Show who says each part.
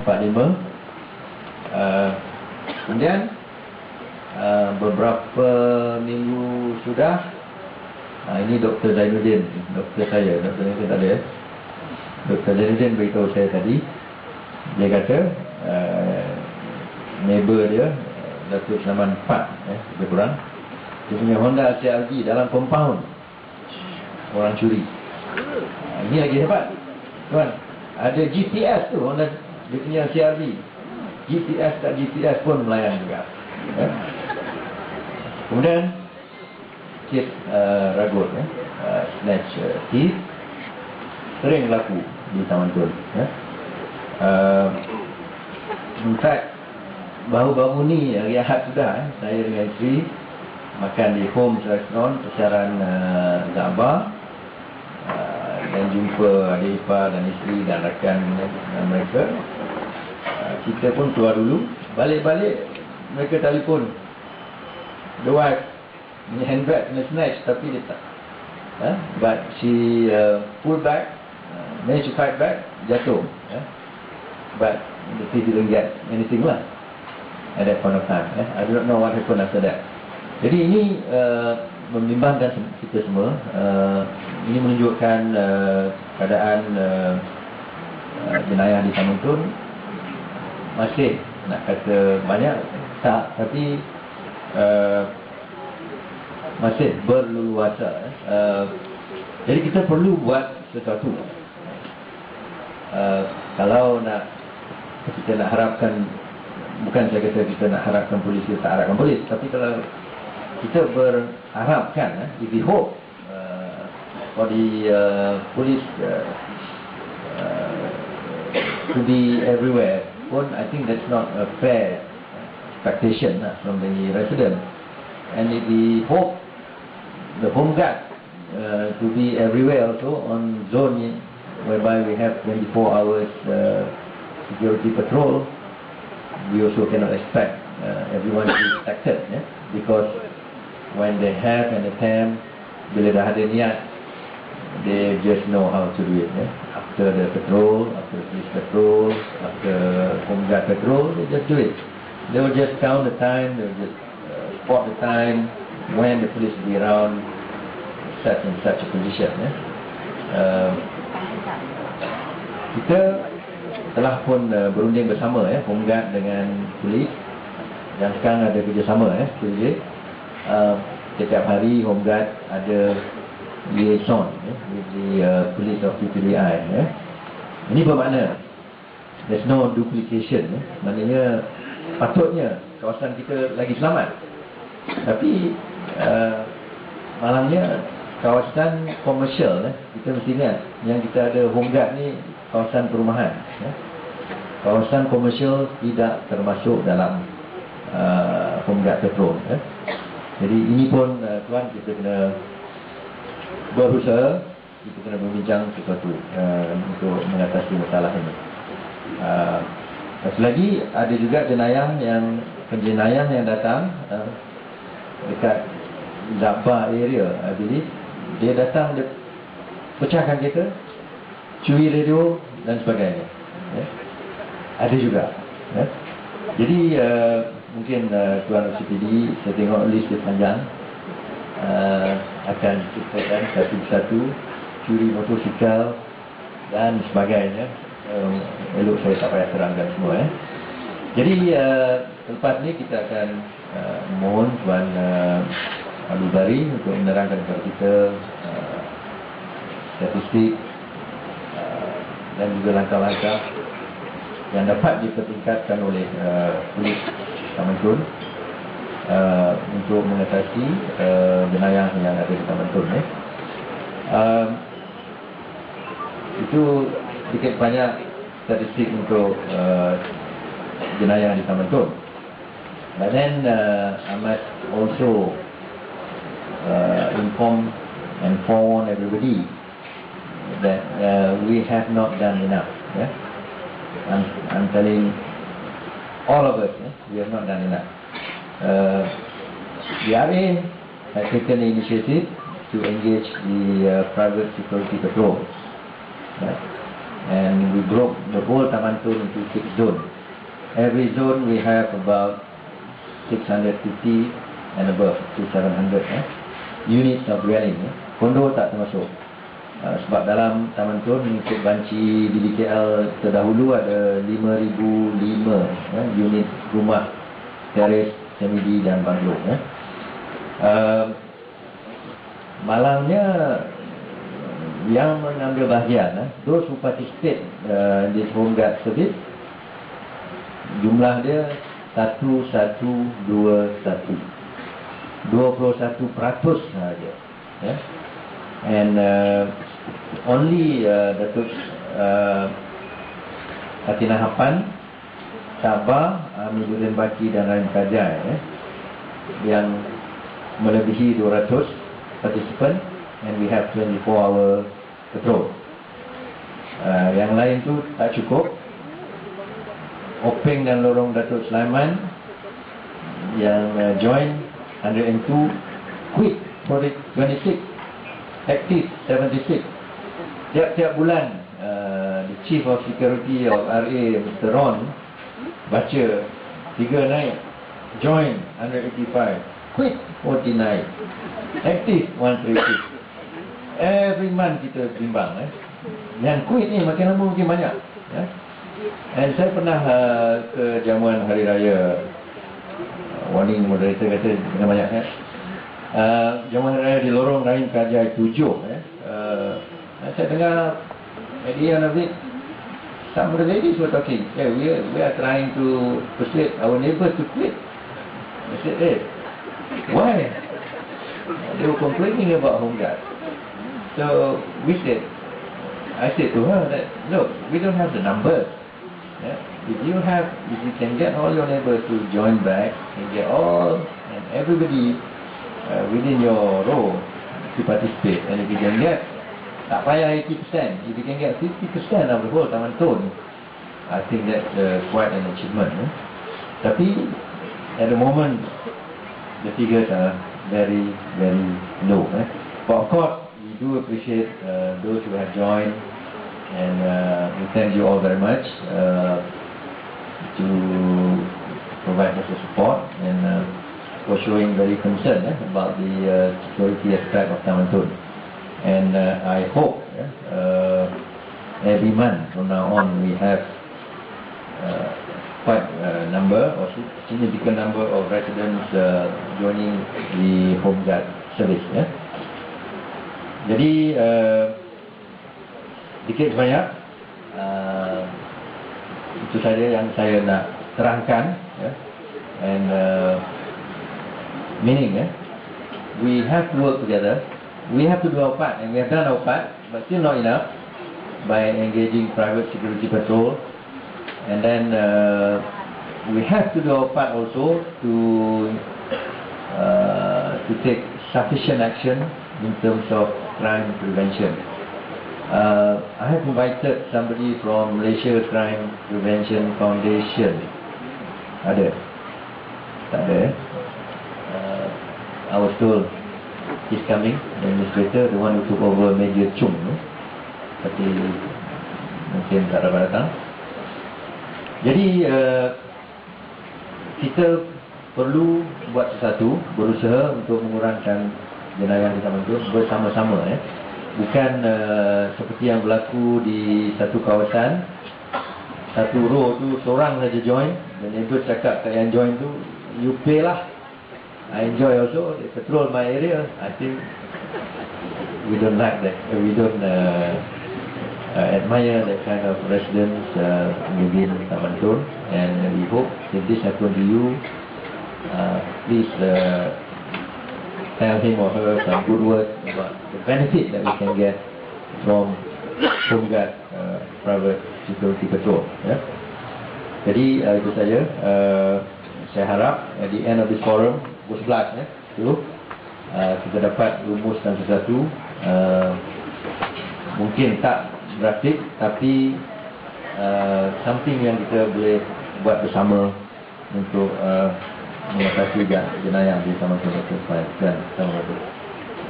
Speaker 1: 45. Kemudian beberapa minggu sudah, ini Dr. Zainuddin, doktor saya, Dr. Zainuddin tak ada ya. Dr. Zainuddin beritahu saya tadi, dia kata neighbor dia, Datuk Selamat 4 lebih kurang, dia punya Honda CR-V dalam compound orang curi. Ini lagi hebat tuan, ada GPS tu Honda, dia punya CR-V, GPS tak GPS pun melayan juga ya. Kemudian kes ragut snatch thief sering berlaku di Taman Tun ya. In fact baru-baru ni hari Ahad sudah saya dengan isteri makan di home restaurant pesaran Zabah, dan jumpa adik ipar dan isteri dan rakan mereka. Kita pun keluar dulu, balik-balik mereka telefon, the wife punya handbag kena snatch tapi dia tak but she pull back, managed to fight back, jatuh but the thief didn't get anything lah at that point of time I do not know what happened after that. Jadi ini membimbangkan kita semua. Ini menunjukkan keadaan jenayah di Taman Tun masih nak kata banyak tak, tapi masih berleluasa. Jadi kita perlu buat sesuatu. Kalau kita nak harapkan, bukan saya kata kita nak harapkan polis, kita tak harapkan polis, tapi kalau kita berharapkan, if we hope for the police to be everywhere pun, I think that's not a fair expectation from the resident. And if we hope the home guard to be everywhere also on zone whereby we have 24 hours security patrol, we also cannot expect everyone to be protected because when they have an attempt, bila dah ada niat, they just know how to do it after the patrol, after the police patrol, after home guard patrol, they just do it. They will just count the time, they will just spot the time when the police will be around such and such a position kita telah pun berunding bersama home guard dengan polis, dan sekarang ada kerjasama kerja. Setiap hari home guard ada liaison with the police of PPDI Ini bermakna there's no duplication maknanya patutnya kawasan kita lagi selamat, tapi malangnya kawasan komersial kita mesti ingat yang kita ada home guard ni kawasan perumahan kawasan komersial tidak termasuk dalam home guard patrol Jadi ini pun tuan, kita kena berusaha, kita kena berbincang sesuatu untuk mengatasi masalah ini. Satu lagi, ada juga penjenayah yang datang dekat Zabah area, I believe. Dia datang, dia pecahkan kereta, curi radio dan sebagainya. Ada juga. Jadi mungkin Tuan OCPD, saya tengok list dia panjang, akan ceritakan satu persatu, curi motosikal dan sebagainya. Elok saya tak payah terangkan semua Jadi selepas ni kita akan mohon Tuan Abdul Bari untuk menerangkan kepada kita statistik dan juga langkah-langkah yang dapat dipertingkatkan oleh polis Taman Tun untuk mengatasi jenayah yang ada di Taman Tun Itu sedikit banyak statistik untuk jenayah di Taman Tun. But then I must also inform and forewarn everybody that we have not done enough. I'm telling all of us, we have not done enough. The RA has taken the initiative to engage the private security patrol. and we broke the whole Taman Tun into 6 zones. Every zone we have about 650 and above to 700 units of dwelling. Kondo tak termasuk. Sebab dalam Taman Tun mengikut banci BDKL terdahulu ada 5,005 unit rumah, teres, semidi dan banglo. Malangnya yang mengambil bahagian, those who participate in this home guard service, jumlah dia 1121, 21% sahaja. And only Datuk Katina Hapan, Sabah, Amiruddin Baki dan Rahim Kajai yang melebihi 200 participant, and we have 24-hour patrol. Yang lain tu tak cukup. Openg dan Lorong Datuk Sulaiman yang join 102, quit 26, active 76. Tiap-tiap bulan the Chief of Security of RA, Mr. Ron, baca 3 naik, join 185, quit 49, active 136. Every month kita bimbang. Yang quit ni makin lama makin banyak. And saya pernah ke jamuan Hari Raya, warning moderator kata dengan banyak jamuan Hari Raya di Lorong Rahim Kajai 7. Saya dengar at the end of it, some of the ladies were talking. We are trying to persuade our neighbors to quit. I said, why? They were complaining about home guard. So I said to her that, look, we don't have the numbers. If you can get all your neighbors to join back and get all and everybody within your row to participate, and if you can get, tak payah 80%, if you can get 50% of the whole Taman Tun, I think that's quite an achievement. Tapi at the moment the figures are very, very low. But of course we do appreciate those who have joined, and we thank you all very much to provide us the support and for showing very concern about the security aspect of Taman Tun. And I hope every month from now on we have quite a number or significant number of residents joining the home guard service. Jadi sedikit banyak itu saja yang saya nak terangkan. And meaning we have to work together. We have to do our part, and we have done our part, but still not enough, by engaging private security patrol. And then we have to do our part also to take sufficient action in terms of crime prevention. I have invited somebody from Malaysia Crime Prevention Foundation. Ada? Tak ada? I was told he's coming, the administrator, the one who took over Major Chung, tapi mungkin tak dapat datang. Jadi kita perlu buat sesuatu, berusaha untuk mengurangkan jenayah di Taman Tun bersama-sama. Bukan seperti yang berlaku di satu kawasan, satu row tu seorang saja join, dan neighbor cakap tak yang join tu, you pay lah. I enjoy also, they patrol my area. I think we don't like that, we don't admire that kind of residents within Taman Tun. And we hope if this happens to you, please tell him or her some good words about the benefit that we can get from home guard private security patrol. Jadi itu saja. Saya harap at the end of this forum, pukul 11 kita dapat rumuskan sesuatu, mungkin tak drastik, tapi something yang kita boleh buat bersama untuk mengatasi jenayah di Taman Tun. Terima kasih.